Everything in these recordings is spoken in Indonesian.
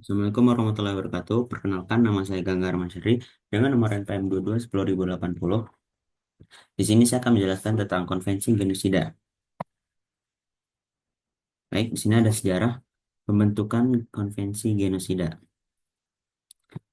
Assalamualaikum warahmatullahi wabarakatuh. Perkenalkan, nama saya Ganggar Masyari dengan nomor NPM 22 10.080. Di sini saya akan menjelaskan tentang konvensi genosida. Baik, di sini ada sejarah pembentukan konvensi genosida.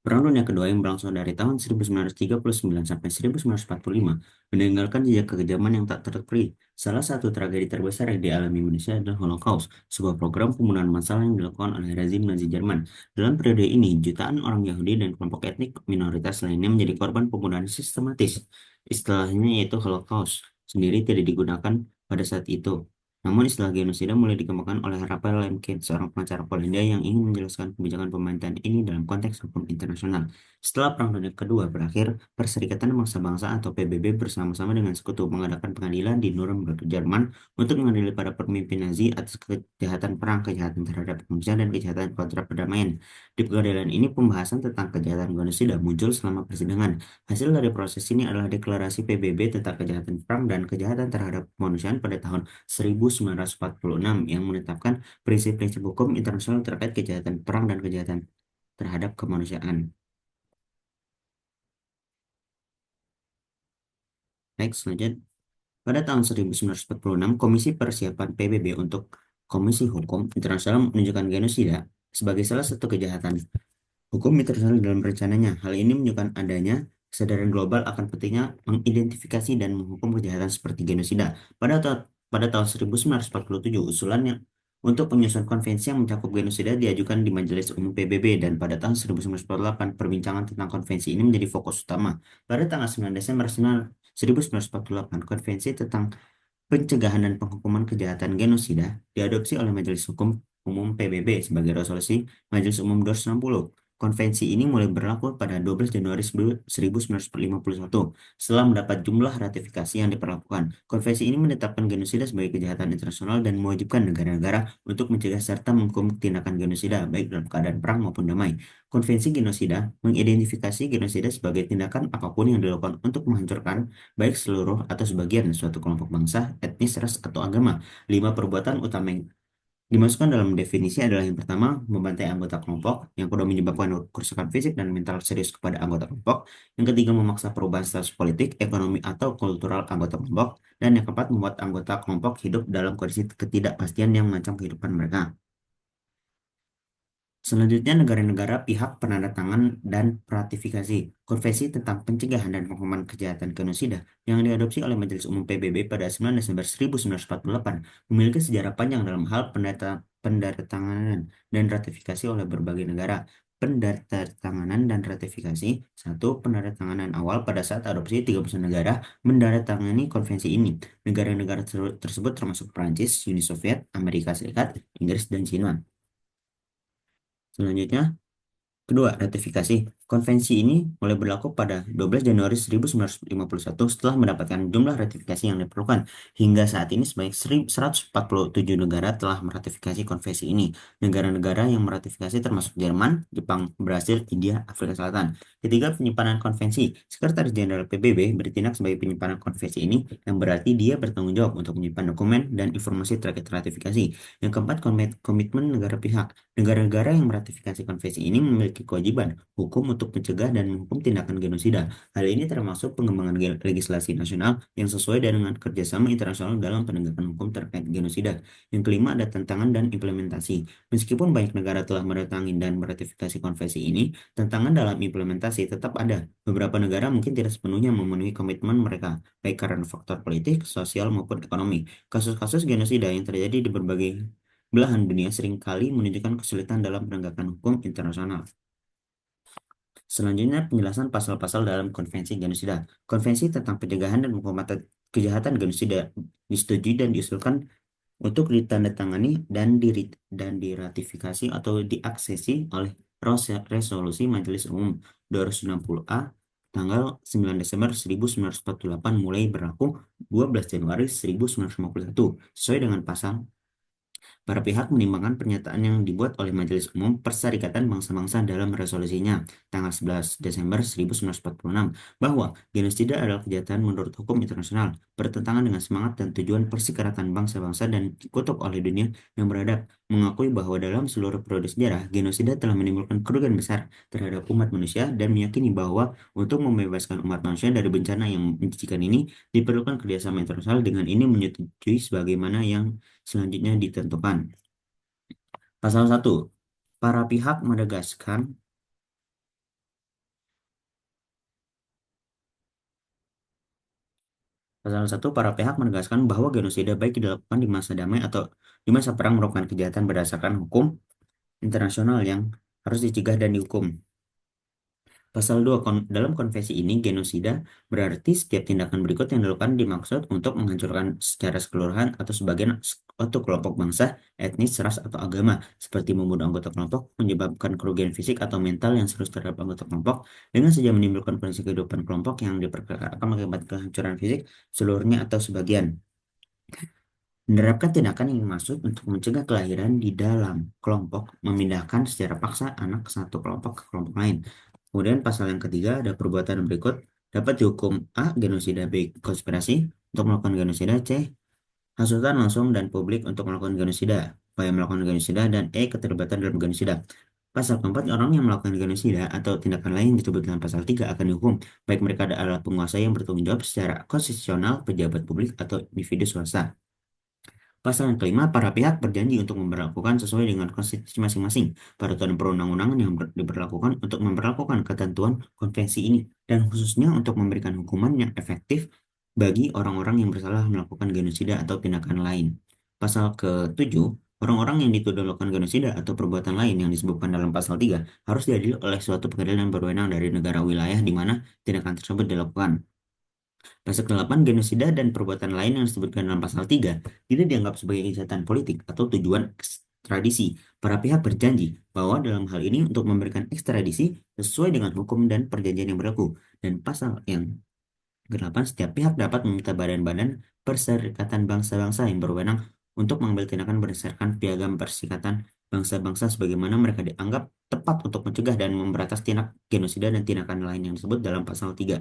Perang Dunia Kedua yang berlangsung dari tahun 1939 sampai 1945 meninggalkan jejak kekejaman yang tak terkira. Salah satu tragedi terbesar yang dialami Indonesia adalah Holocaust, sebuah program pembunuhan massal yang dilakukan oleh rezim Nazi Jerman. Dalam periode ini, jutaan orang Yahudi dan kelompok etnik minoritas lainnya menjadi korban pembunuhan sistematis. Istilahnya yaitu Holocaust sendiri tidak digunakan pada saat itu. Namun istilah genosida mulai dikembangkan oleh Raphael Lemkin, seorang pengacara Polandia yang ingin menjelaskan kebijakan pemerintahan ini dalam konteks hukum internasional. Setelah Perang Dunia Kedua berakhir, Perserikatan Bangsa-Bangsa atau PBB bersama-sama dengan sekutu mengadakan pengadilan di Nuremberg, Jerman untuk mengadili para pemimpin Nazi atas kejahatan perang, kejahatan terhadap manusia, dan kejahatan kontra perdamaian. Di pengadilan ini, pembahasan tentang kejahatan genosida muncul selama persidangan. Hasil dari proses ini adalah deklarasi PBB tentang kejahatan perang dan kejahatan terhadap kemanusiaan pada tahun 1946 yang menetapkan prinsip-prinsip hukum internasional terkait kejahatan perang dan kejahatan terhadap kemanusiaan. Baik, selanjutnya, pada tahun 1946, Komisi Persiapan PBB untuk Komisi Hukum Internasional menunjukkan genosida sebagai salah satu kejahatan hukum internasional dalam rencananya. Hal ini menunjukkan adanya kesadaran global akan pentingnya mengidentifikasi dan menghukum kejahatan seperti genosida. Pada tahun 1947, usulan yang untuk penyusunan konvensi yang mencakup genosida diajukan di Majelis Umum PBB dan pada tahun 1948 perbincangan tentang konvensi ini menjadi fokus utama. Pada tanggal 9 Desember 1948, konvensi tentang pencegahan dan penghukuman kejahatan genosida diadopsi oleh Majelis Hukum Umum PBB sebagai resolusi Majelis Umum 260. Konvensi ini mulai berlaku pada 12 Januari 1951 setelah mendapat jumlah ratifikasi yang diperlakukan. Konvensi ini menetapkan genosida sebagai kejahatan internasional dan mewajibkan negara-negara untuk mencegah serta menghukum tindakan genosida baik dalam keadaan perang maupun damai. Konvensi genosida mengidentifikasi genosida sebagai tindakan apapun yang dilakukan untuk menghancurkan baik seluruh atau sebagian suatu kelompok bangsa, etnis, ras, atau agama. 5 perbuatan utama yang dimasukkan dalam definisi adalah yang pertama, membantai anggota kelompok, yang kedua menyebabkan kerusakan fisik dan mental serius kepada anggota kelompok, yang ketiga memaksa perubahan status politik, ekonomi, atau kultural anggota kelompok, dan yang keempat membuat anggota kelompok hidup dalam kondisi ketidakpastian yang mengancam kehidupan mereka. Selanjutnya, negara-negara pihak penandatangan dan ratifikasi Konvensi tentang Pencegahan dan Penghukuman Kejahatan Genosida yang diadopsi oleh Majelis Umum PBB pada 9 Desember 1948 memiliki sejarah panjang dalam hal pendatanganan dan ratifikasi oleh berbagai negara. Pendatanganan dan ratifikasi. Satu, pendatanganan awal pada saat adopsi 31 negara menandatangani konvensi ini. Negara-negara tersebut termasuk Prancis, Uni Soviet, Amerika Serikat, Inggris, dan Cina. Selanjutnya, kedua, ratifikasi. Konvensi ini mulai berlaku pada 12 Januari 1951 setelah mendapatkan jumlah ratifikasi yang diperlukan. Hingga saat ini sebanyak 147 negara telah meratifikasi konvensi ini. Negara-negara yang meratifikasi termasuk Jerman, Jepang, Brasil, India, Afrika Selatan. Ketiga, penyimpanan konvensi. Sekretaris Jenderal PBB bertindak sebagai penyimpanan konvensi ini, yang berarti dia bertanggung jawab untuk menyimpan dokumen dan informasi terkait ratifikasi. Yang keempat, komitmen negara pihak. Negara-negara yang meratifikasi konvensi ini memiliki kewajiban hukum untuk mencegah dan menghukum tindakan genosida. Hal ini termasuk pengembangan legislasi nasional yang sesuai dengan kerjasama internasional dalam penegakan hukum terkait genosida. Yang kelima, ada tantangan dan implementasi. Meskipun banyak negara telah menandatangani dan meratifikasi konvensi ini, tantangan dalam implementasi tetap ada. Beberapa negara mungkin tidak sepenuhnya memenuhi komitmen mereka, baik karena faktor politik, sosial, maupun ekonomi. Kasus-kasus genosida yang terjadi di berbagai belahan dunia seringkali menunjukkan kesulitan dalam penegakan hukum internasional. Selanjutnya, penjelasan pasal-pasal dalam Konvensi Genosida. Konvensi tentang pencegahan dan penghormatan kejahatan genosida disetujui dan diusulkan untuk ditandatangani dan diratifikasi atau diaksesi oleh resolusi Majelis Umum 260A tanggal 9 Desember 1948 mulai berlaku 12 Januari 1951 sesuai dengan pasal. Para pihak menimbangkan pernyataan yang dibuat oleh Majelis Umum Perserikatan Bangsa-Bangsa dalam resolusinya tanggal 11 Desember 1946 bahwa genosida adalah kejahatan menurut hukum internasional, bertentangan dengan semangat dan tujuan Perserikatan Bangsa-Bangsa dan dikutuk oleh dunia yang beradab. mengakui bahwa dalam seluruh periode sejarah, genosida telah menimbulkan kerugian besar terhadap umat manusia dan meyakini bahwa untuk membebaskan umat manusia dari bencana yang menjijikan ini diperlukan kerjasama internasional. Dengan ini menyetujui sebagaimana yang selanjutnya ditentukan. Pasal 1. Para pihak menegaskan Pasal 1, para pihak menegaskan bahwa genosida baik dilakukan di masa damai atau di masa perang merupakan kejahatan berdasarkan hukum internasional yang harus dicegah dan dihukum. Pasal 2, dalam konvensi ini, genosida berarti setiap tindakan berikut yang dilakukan dimaksud untuk menghancurkan secara keseluruhan atau sebagian atau kelompok bangsa, etnis, ras, atau agama, seperti membunuh anggota kelompok, menyebabkan kerugian fisik atau mental yang serius terhadap anggota kelompok, dengan saja menimbulkan kondisi kehidupan kelompok yang diperkirakan akan mengakibatkan kehancuran fisik seluruhnya atau sebagian. Menerapkan tindakan yang dimaksud untuk mencegah kelahiran di dalam kelompok, memindahkan secara paksa anak satu kelompok ke kelompok lain. Kemudian pasal yang ketiga ada perbuatan berikut dapat dihukum: A. Genosida; B. Konspirasi untuk melakukan genosida; C. Hasutan langsung dan publik untuk melakukan genosida; upaya melakukan genosida; dan E. Keterlibatan dalam genosida. Pasal keempat, orang yang melakukan genosida atau tindakan lain yang disebut dalam pasal 3 akan dihukum, baik mereka adalah penguasa yang bertanggung jawab secara konstitusional, pejabat publik, atau individu swasta. Pasal yang kelima, para pihak berjanji untuk memperlakukan sesuai dengan konstitusi masing-masing peraturan perundang-undangan yang diberlakukan untuk memperlakukan ketentuan konvensi ini, dan khususnya untuk memberikan hukuman yang efektif bagi orang-orang yang bersalah melakukan genosida atau tindakan lain. Pasal ke-7, orang-orang yang dituduh melakukan genosida atau perbuatan lain yang disebutkan dalam pasal 3 harus diadili oleh suatu pengadilan yang berwenang dari negara wilayah di mana tindakan tersebut dilakukan. Pasal ke-8, genosida dan perbuatan lain yang disebutkan dalam pasal 3 tidak dianggap sebagai kejahatan politik atau tujuan ekstradisi. Para pihak berjanji bahwa dalam hal ini untuk memberikan ekstradisi sesuai dengan hukum dan perjanjian yang berlaku. Dan pasal yang ke-8, setiap pihak dapat meminta badan-badan Perserikatan Bangsa-Bangsa yang berwenang untuk mengambil tindakan berdasarkan Piagam Perserikatan Bangsa-Bangsa sebagaimana mereka dianggap tepat untuk mencegah dan memberantas tindak genosida dan tindakan lain yang disebut dalam pasal 3.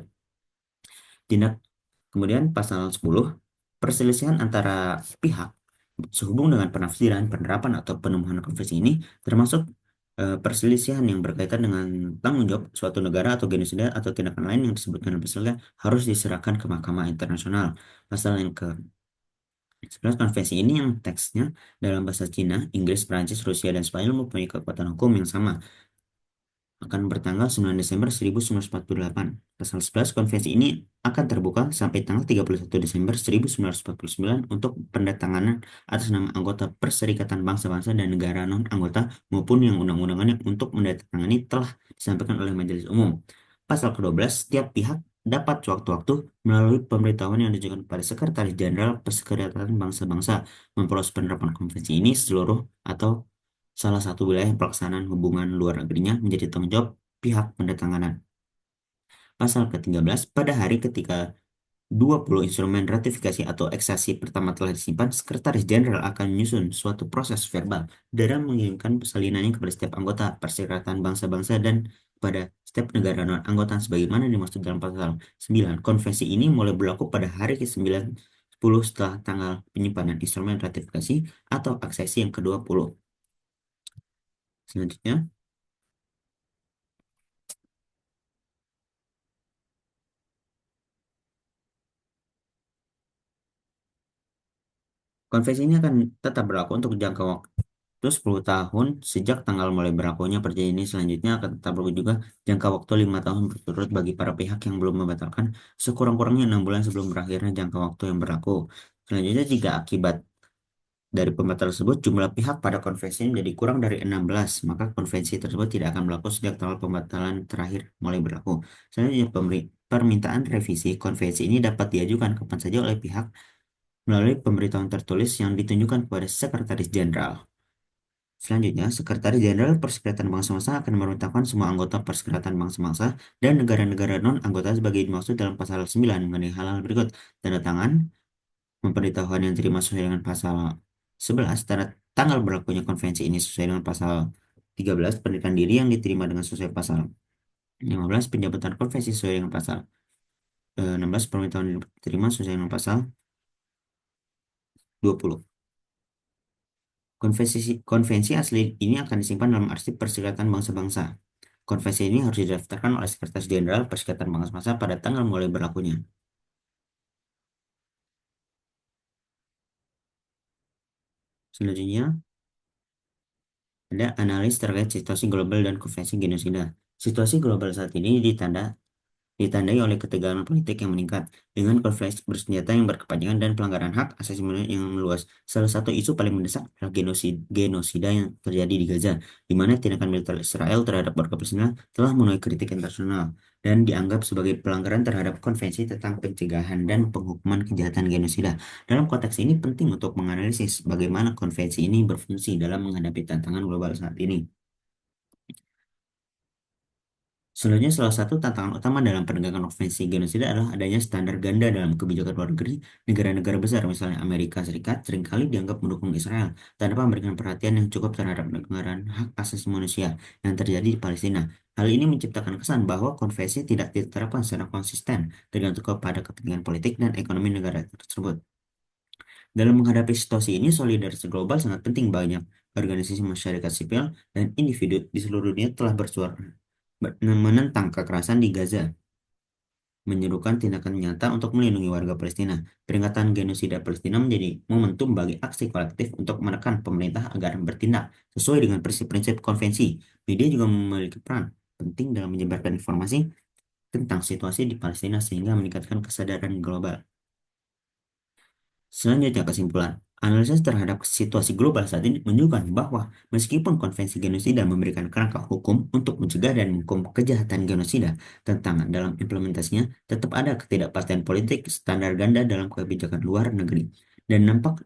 Tindak Kemudian pasal 10, perselisihan antara pihak sehubung dengan penafsiran, penerapan, atau penemuan konvensi ini termasuk perselisihan yang berkaitan dengan tanggung jawab suatu negara atau genosida atau tindakan lain yang disebutkan dalam pasalnya harus diserahkan ke Mahkamah Internasional. Pasal yang ke-11, konvensi ini yang teksnya dalam bahasa Cina, Inggris, Prancis, Rusia, dan Spanyol mempunyai kekuatan hukum yang sama, akan bertanggal 9 Desember 1948. Pasal 11, konvensi ini akan terbuka sampai tanggal 31 Desember 1949 untuk pendatanganan atas nama anggota Perserikatan Bangsa-Bangsa dan negara non-anggota maupun yang undang-undangannya untuk mendatangani telah disampaikan oleh Majelis Umum. Pasal ke-12, setiap pihak dapat sewaktu-waktu melalui pemberitahuan yang ditujukan kepada Sekretaris Jenderal Perserikatan Bangsa-Bangsa memperluas penerapan konvensi ini seluruh atau salah satu wilayah pelaksanaan hubungan luar negerinya menjadi tanggung jawab pihak pendatanganan. Pasal ke-13, pada hari ketika 20 instrumen ratifikasi atau eksasi pertama telah disimpan, Sekretaris Jenderal akan menyusun suatu proses verbal dan mengirimkan persalinannya kepada setiap anggota Perserikatan Bangsa-Bangsa dan kepada setiap negara non-anggota sebagaimana dimaksud dalam pasal 9. Konvensi ini mulai berlaku pada hari ke-90 setelah tanggal penyimpanan instrumen ratifikasi atau aksesi yang ke-20. Selanjutnya, konvensi ini akan tetap berlaku untuk jangka waktu 10 tahun sejak tanggal mulai berlakunya perjanjian ini. Selanjutnya akan tetap berlaku juga jangka waktu 5 tahun berturut bagi para pihak yang belum membatalkan sekurang-kurangnya 6 bulan sebelum berakhirnya jangka waktu yang berlaku. Selanjutnya, jika akibat dari pembatalan tersebut jumlah pihak pada konvensi ini menjadi kurang dari 16, maka konvensi tersebut tidak akan berlaku sejak tanggal pembatalan terakhir mulai berlaku. Selanjutnya, permintaan revisi konvensi ini dapat diajukan kapan saja oleh pihak melalui pemberitahuan tertulis yang ditunjukkan kepada Sekretaris Jenderal. Selanjutnya, Sekretaris Jenderal Perserikatan Bangsa-Bangsa akan memerintahkan semua anggota Perserikatan Bangsa-Bangsa dan negara-negara non-anggota sebagai dimaksud dalam pasal 9 mengenai hal-hal berikut: tanda tangan, pemberitahuan yang terima sesuai dengan pasal 11, tanda tanggal berlakunya konvensi ini sesuai dengan pasal 13, pendidikan diri yang diterima dengan sesuai pasal 15, penjabatan konvensi sesuai dengan pasal 16, pemberitahuan yang diterima sesuai dengan pasal 20. Konvensi asli ini akan disimpan dalam arsip Perserikatan Bangsa-Bangsa. Konvensi ini harus didaftarkan oleh Sekretaris Jenderal Perserikatan Bangsa-Bangsa pada tanggal mulai berlakunya. Selanjutnya, ada analis terkait situasi global dan konvensi genosida. Situasi global saat ini ditandai oleh ketegangan politik yang meningkat dengan konflik bersenjata yang berkepanjangan dan pelanggaran hak asasi manusia yang meluas. Salah satu isu paling mendesak adalah genosida yang terjadi di Gaza, di mana tindakan militer Israel terhadap warga Palestina telah menuai kritik internasional dan dianggap sebagai pelanggaran terhadap Konvensi tentang Pencegahan dan Penghukuman Kejahatan Genosida. Dalam konteks ini penting untuk menganalisis bagaimana konvensi ini berfungsi dalam menghadapi tantangan global saat ini. Selanjutnya, salah satu tantangan utama dalam penegakan konvensi genosida adalah adanya standar ganda dalam kebijakan luar negeri. Negara-negara besar, misalnya Amerika Serikat, seringkali dianggap mendukung Israel tanpa memberikan perhatian yang cukup terhadap pelanggaran hak asasi manusia yang terjadi di Palestina. Hal ini menciptakan kesan bahwa konvensi tidak diterapkan secara konsisten, tergantung kepada kepentingan politik dan ekonomi negara tersebut. Dalam menghadapi situasi ini, solidaritas global sangat penting. Banyak organisasi masyarakat sipil dan individu di seluruh dunia telah bersuara menentang kekerasan di Gaza, menyerukan tindakan nyata untuk melindungi warga Palestina. Peringatan genosida Palestina menjadi momentum bagi aksi kolektif untuk menekan pemerintah agar bertindak sesuai dengan prinsip-prinsip konvensi. Media juga memiliki peran penting dalam menyebarkan informasi tentang situasi di Palestina sehingga meningkatkan kesadaran global. Selanjutnya, kesimpulan. Analisis terhadap situasi global saat ini menunjukkan bahwa meskipun konvensi genosida memberikan kerangka hukum untuk mencegah dan menghukum kejahatan genosida, tantangan dalam implementasinya tetap ada ketidakpastian politik, standar ganda dalam kebijakan luar negeri, dan dampak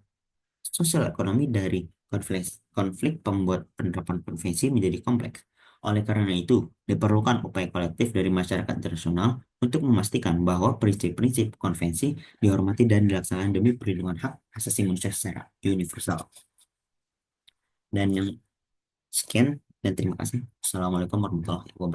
sosial ekonomi dari konflik, konflik pembuat penerapan konvensi menjadi kompleks. Oleh karena itu, diperlukan upaya kolektif dari masyarakat internasional untuk memastikan bahwa prinsip-prinsip konvensi dihormati dan dilaksanakan demi perlindungan hak asasi manusia secara universal. Dan yang sekian dan terima kasih. Assalamualaikum warahmatullahi wabarakatuh.